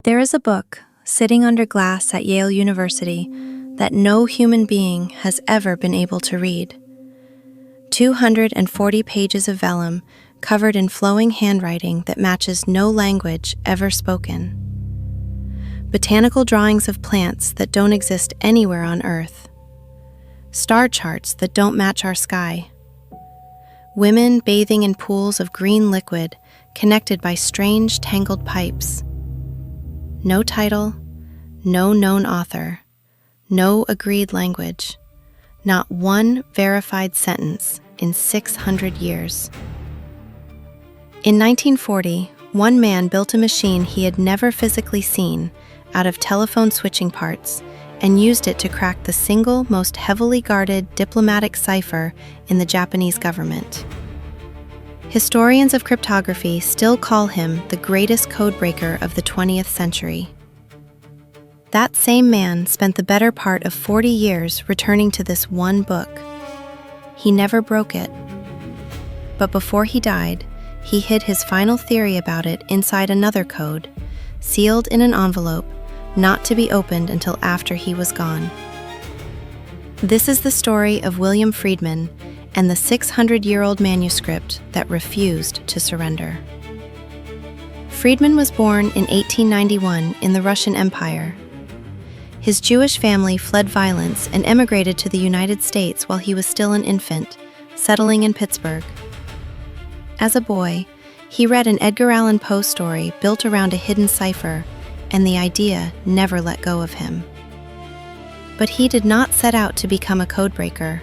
There is a book sitting under glass at Yale University that no human being has ever been able to read. 240 pages of vellum covered in flowing handwriting that matches no language ever spoken. Botanical drawings of plants that don't exist anywhere on Earth. Star charts that don't match our sky. Women bathing in pools of green liquid connected by strange tangled pipes. No title, no known author, no agreed language, not one verified sentence in 600 years. In 1940, one man built a machine he had never physically seen out of telephone switching parts and used it to crack the single most heavily guarded diplomatic cipher in the Japanese government. Historians of cryptography still call him the greatest codebreaker of the 20th century. That same man spent the better part of 40 years returning to this one book. He never broke it. But before he died, he hid his final theory about it inside another code, sealed in an envelope, not to be opened until after he was gone. This is the story of William Friedman and the 600-year-old manuscript that refused to surrender. Friedman was born in 1891 in the Russian Empire. His Jewish family fled violence and emigrated to the United States while he was still an infant, settling in Pittsburgh. As a boy, he read an Edgar Allan Poe story built around a hidden cipher, and the idea never let go of him. But he did not set out to become a codebreaker.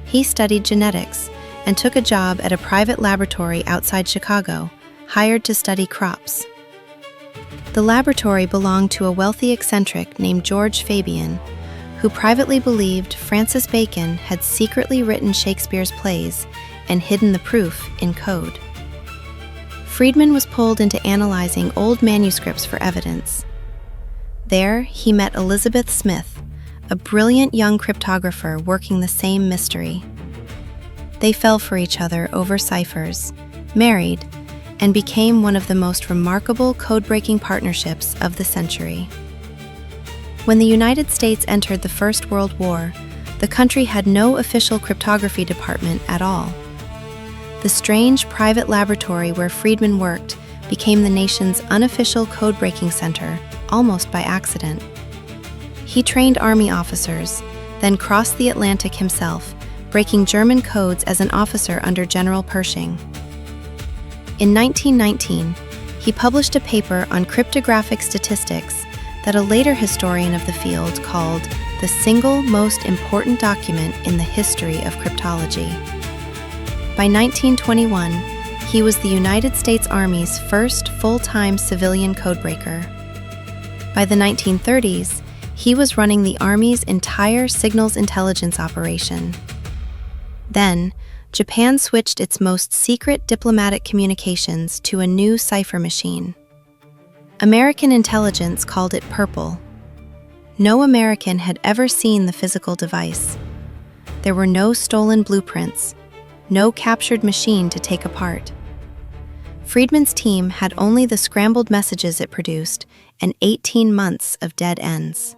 He studied genetics and took a job at a private laboratory outside Chicago, hired to study crops. The laboratory belonged to a wealthy eccentric named George Fabian, who privately believed Francis Bacon had secretly written Shakespeare's plays and hidden the proof in code. Friedman was pulled into analyzing old manuscripts for evidence. There, he met Elizabeth Smith, a brilliant young cryptographer working the same mystery. They fell for each other over ciphers, married, and became one of the most remarkable code-breaking partnerships of the century. When the United States entered the First World War, the country had no official cryptography department at all. The strange private laboratory where Friedman worked became the nation's unofficial code-breaking center, almost by accident. He trained army officers, then crossed the Atlantic himself, breaking German codes as an officer under General Pershing. In 1919, he published a paper on cryptographic statistics that a later historian of the field called the single most important document in the history of cryptology. By 1921, he was the United States Army's first full-time civilian codebreaker. By the 1930s, he was running the Army's entire signals intelligence operation. Then, Japan switched its most secret diplomatic communications to a new cipher machine. American intelligence called it Purple. No American had ever seen the physical device. There were no stolen blueprints, no captured machine to take apart. Friedman's team had only the scrambled messages it produced and 18 months of dead ends.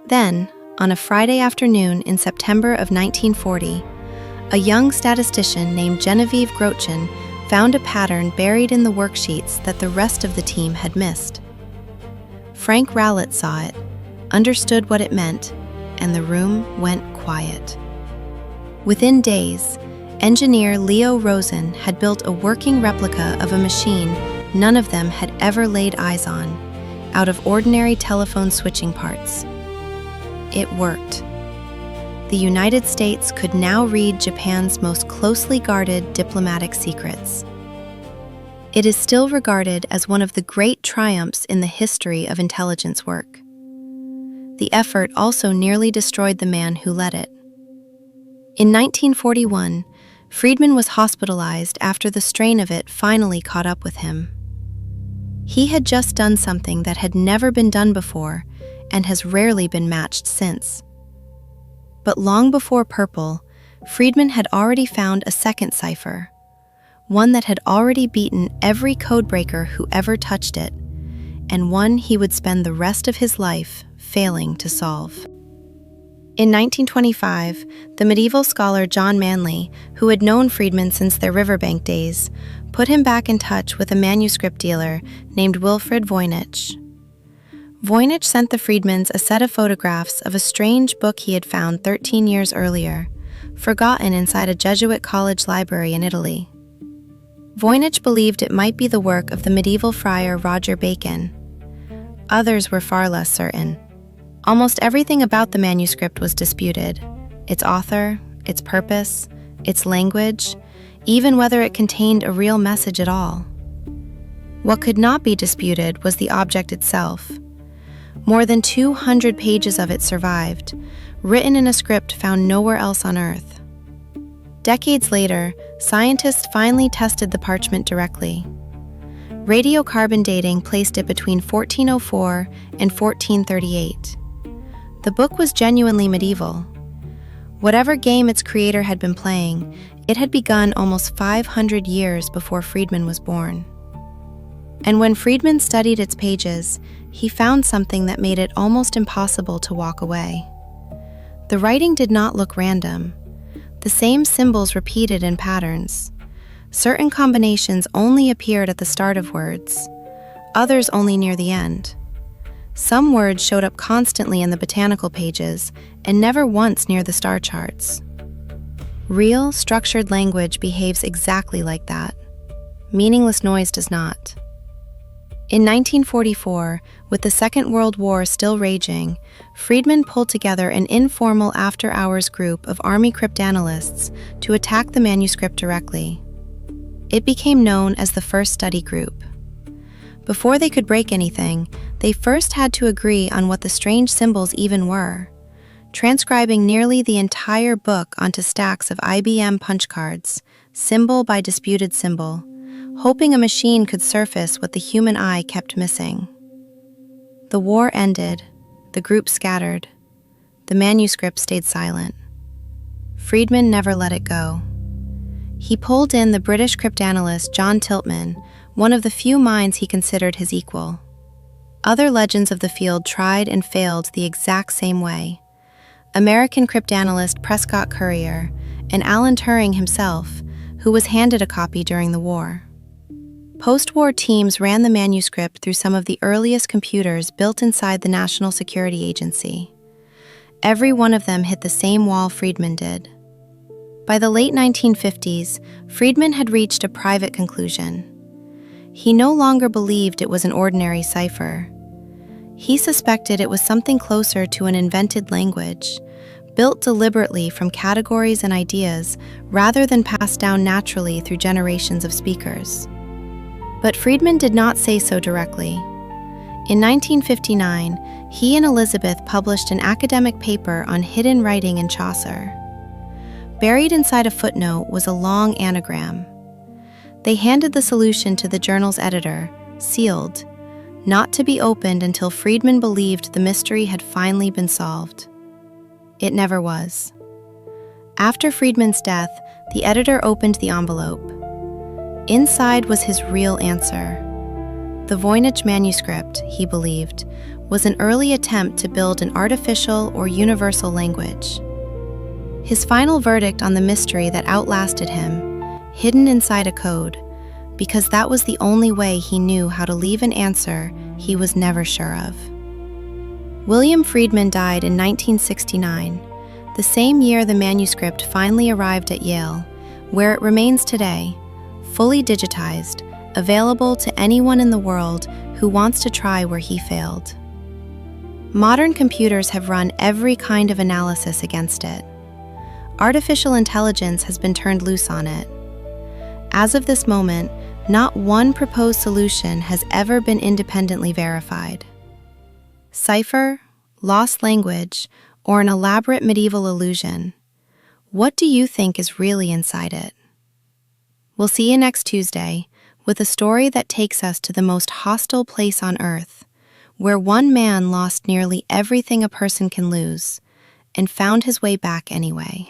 Then, on a Friday afternoon in September of 1940, a young statistician named Genevieve Grotchen found a pattern buried in the worksheets that the rest of the team had missed. Frank Rowlett saw it, understood what it meant, and the room went quiet. Within days, engineer Leo Rosen had built a working replica of a machine none of them had ever laid eyes on, out of ordinary telephone switching parts. It worked. The United States could now read Japan's most closely guarded diplomatic secrets. It is still regarded as one of the great triumphs in the history of intelligence work. The effort also nearly destroyed the man who led it. In 1941, Friedman was hospitalized after the strain of it finally caught up with him. He had just done something that had never been done before and has rarely been matched since. But long before Purple, Friedman had already found a second cipher, one that had already beaten every codebreaker who ever touched it, and one he would spend the rest of his life failing to solve. In 1925, the medieval scholar John Manley, who had known Friedman since their riverbank days, put him back in touch with a manuscript dealer named Wilfrid Voynich. Voynich sent the Friedmans a set of photographs of a strange book he had found 13 years earlier, forgotten inside a Jesuit college library in Italy. Voynich believed it might be the work of the medieval friar Roger Bacon. Others were far less certain. Almost everything about the manuscript was disputed: its author, its purpose, its language, even whether it contained a real message at all. What could not be disputed was the object itself. More than 200 pages of it survived, written in a script found nowhere else on Earth. Decades later, scientists finally tested the parchment directly. Radiocarbon dating placed it between 1404 and 1438. The book was genuinely medieval. Whatever game its creator had been playing, it had begun almost 500 years before Friedman was born. And when Friedman studied its pages, he found something that made it almost impossible to walk away. The writing did not look random. The same symbols repeated in patterns. Certain combinations only appeared at the start of words, others only near the end. Some words showed up constantly in the botanical pages and never once near the star charts. Real, structured language behaves exactly like that. Meaningless noise does not. In 1944, with the Second World War still raging, Friedman pulled together an informal after-hours group of Army cryptanalysts to attack the manuscript directly. It became known as the First Study Group. Before they could break anything, they first had to agree on what the strange symbols even were, transcribing nearly the entire book onto stacks of IBM punch cards, symbol by disputed symbol, hoping a machine could surface what the human eye kept missing. The war ended, the group scattered, the manuscript stayed silent. Friedman never let it go. He pulled in the British cryptanalyst John Tiltman, one of the few minds he considered his equal. Other legends of the field tried and failed the exact same way. American cryptanalyst Prescott Currier, and Alan Turing himself, who was handed a copy during the war. Post-war teams ran the manuscript through some of the earliest computers built inside the National Security Agency. Every one of them hit the same wall Friedman did. By the late 1950s, Friedman had reached a private conclusion. He no longer believed it was an ordinary cipher. He suspected it was something closer to an invented language, built deliberately from categories and ideas rather than passed down naturally through generations of speakers. But Friedman did not say so directly. In 1959, he and Elizabeth published an academic paper on hidden writing in Chaucer. Buried inside a footnote was a long anagram. They handed the solution to the journal's editor, sealed, not to be opened until Friedman believed the mystery had finally been solved. It never was. After Friedman's death, the editor opened the envelope. Inside was his real answer. The Voynich Manuscript, he believed, was an early attempt to build an artificial or universal language. His final verdict on the mystery that outlasted him, hidden inside a code, because that was the only way he knew how to leave an answer he was never sure of. William Friedman died in 1969, the same year the manuscript finally arrived at Yale, where it remains today, fully digitized, available to anyone in the world who wants to try where he failed. Modern computers have run every kind of analysis against it. Artificial intelligence has been turned loose on it. As of this moment, not one proposed solution has ever been independently verified. Cipher, lost language, or an elaborate medieval illusion? What do you think is really inside it? We'll see you next Tuesday with a story that takes us to the most hostile place on Earth, where one man lost nearly everything a person can lose and found his way back anyway.